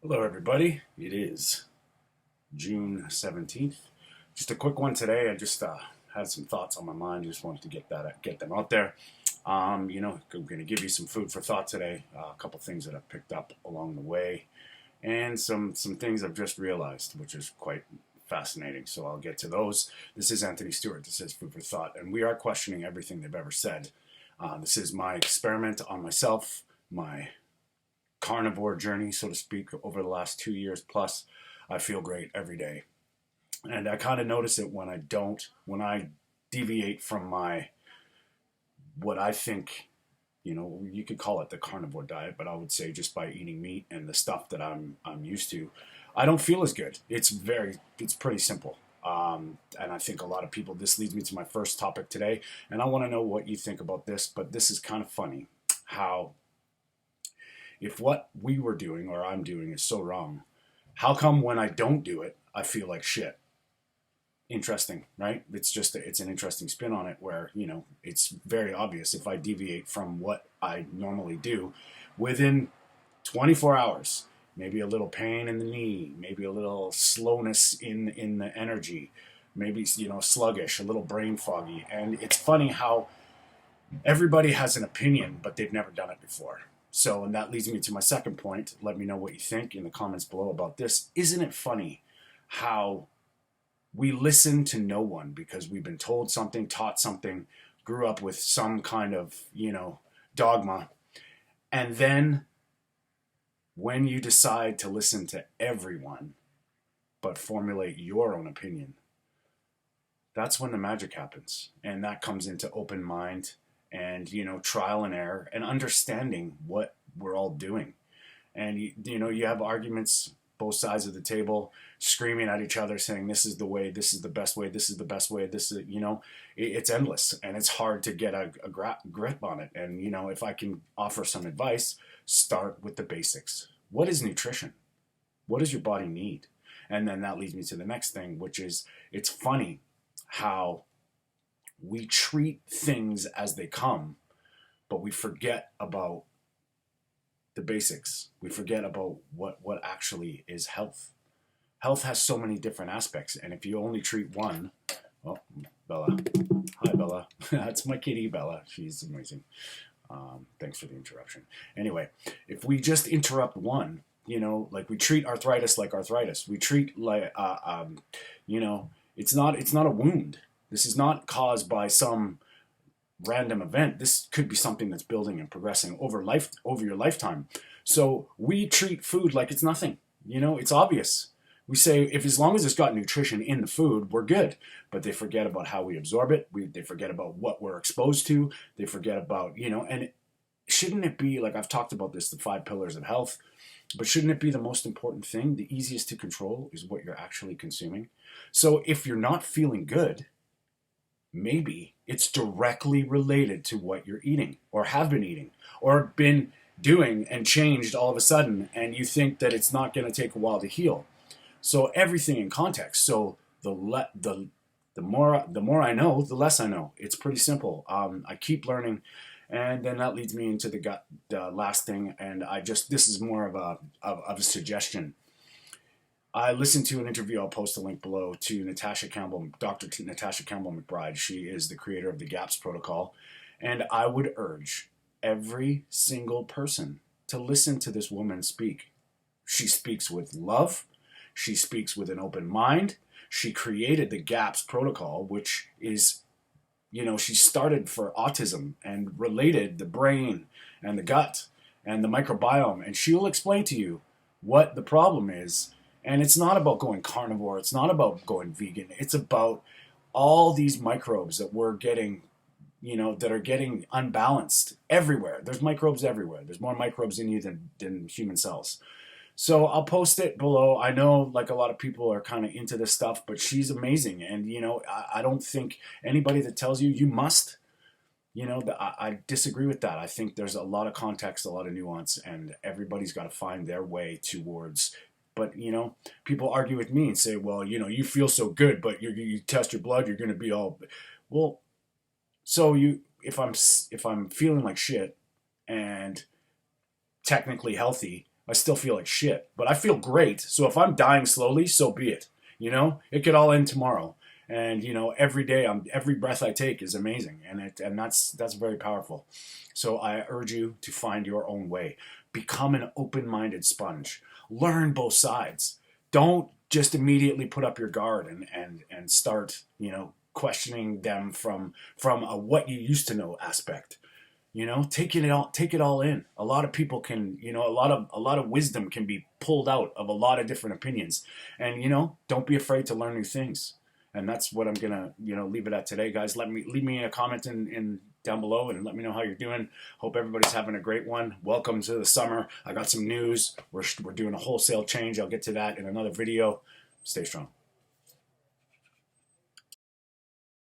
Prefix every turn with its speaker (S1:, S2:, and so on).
S1: Hello, everybody. It is June 17th. Just a quick one today. I just had some thoughts on my mind. Just wanted to get them out there. I'm going to give you some food for thought today. A couple things that I've picked up along the way, and some things I've just realized, which is quite fascinating. So I'll get to those. This is Anthony Stewart. This is Food for Thought, and we are questioning everything they've ever said. This is my experiment on myself, my carnivore journey, so to speak, over the last 2 years plus. I feel great every day. And I kind of notice it when I deviate from what I think, you could call it the carnivore diet, but I would say just by eating meat and the stuff that I'm used to, I don't feel as good. It's pretty simple. And I think a lot of people, this leads me to my first topic today, and I want to know what you think about this, but this is kind of funny how if what we were doing or I'm doing is so wrong, how come when I don't do it, I feel like shit? Interesting, right? It's an interesting spin on it where, it's very obvious if I deviate from what I normally do within 24 hours, maybe a little pain in the knee, maybe a little slowness in the energy, maybe, sluggish, a little brain foggy. And it's funny how everybody has an opinion, but they've never done it before. So, and that leads me to my second point. Let me know what you think in the comments below about this. Isn't it funny how we listen to no one because we've been told something, taught something, grew up with some kind of, dogma. And then when you decide to listen to everyone, but formulate your own opinion, that's when the magic happens. And that comes into open mind and, trial and error and understanding what we're all doing. And, you have arguments both sides of the table screaming at each other saying this is the way, this is the best way, this is the best way, this is, it's endless and it's hard to get a grip on it. And, if I can offer some advice, start with the basics. What is nutrition? What does your body need? And then that leads me to the next thing, which is it's funny how we treat things as they come, but we forget about the basics. We forget about what actually is health. Health has so many different aspects, and if you only treat one, oh, Bella, hi Bella, that's my kitty Bella. She's amazing. Thanks for the interruption. Anyway, if we just interrupt one, like we treat arthritis like arthritis, we treat like, it's not a wound. This is not caused by some random event. This could be something that's building and progressing over your lifetime. So we treat food like it's nothing. It's obvious. We say if as long as it's got nutrition in the food, we're good. But they forget about how we absorb it. They forget about what we're exposed to. They forget about, and shouldn't it be, like I've talked about this, the 5 pillars of health, but shouldn't it be the most important thing? The easiest to control is what you're actually consuming. So if you're not feeling good, maybe it's directly related to what you're eating or have been eating or been doing and changed all of a sudden, and you think that it's not going to take a while to heal. So everything in context. So the more I know, the less I know. It's pretty simple. I keep learning, and then that leads me into the last thing. And this is more of a suggestion. I listened to an interview, I'll post a link below, to Dr. Natasha Campbell-McBride. She is the creator of the GAPS protocol. And I would urge every single person to listen to this woman speak. She speaks with love. She speaks with an open mind. She created the GAPS protocol, which is, she started for autism and related the brain and the gut and the microbiome. And she will explain to you what the problem is. And it's not about going carnivore. It's not about going vegan. It's about all these microbes that we're getting, that are getting unbalanced everywhere. There's microbes everywhere. There's more microbes in you than human cells. So I'll post it below. I know like a lot of people are kind of into this stuff, but she's amazing. And, I don't think anybody that tells you must, I disagree with that. I think there's a lot of context, a lot of nuance, and everybody's got to find their way towards. But, people argue with me and say, well, you feel so good, but you test your blood, you're going to be all, well, so if I'm feeling like shit and technically healthy, I still feel like shit, but I feel great. So if I'm dying slowly, so be it. You know, it could all end tomorrow. And you know, every day, every breath I take is amazing, and that's very powerful. So I urge you to find your own way. Become an open-minded sponge. Learn both sides. Don't just immediately put up your guard and start, you know, questioning them from a what you used to know aspect. You know, take it all in. A lot of people can, you know, a lot of wisdom can be pulled out of a lot of different opinions. And you know, don't be afraid to learn new things. And that's what I'm gonna, you know, leave it at today, guys. Leave me a comment in down below and let me know how you're doing. Hope everybody's having a great one. Welcome to the summer. I got some news. We're doing a wholesale change. I'll get to that in another video. Stay strong.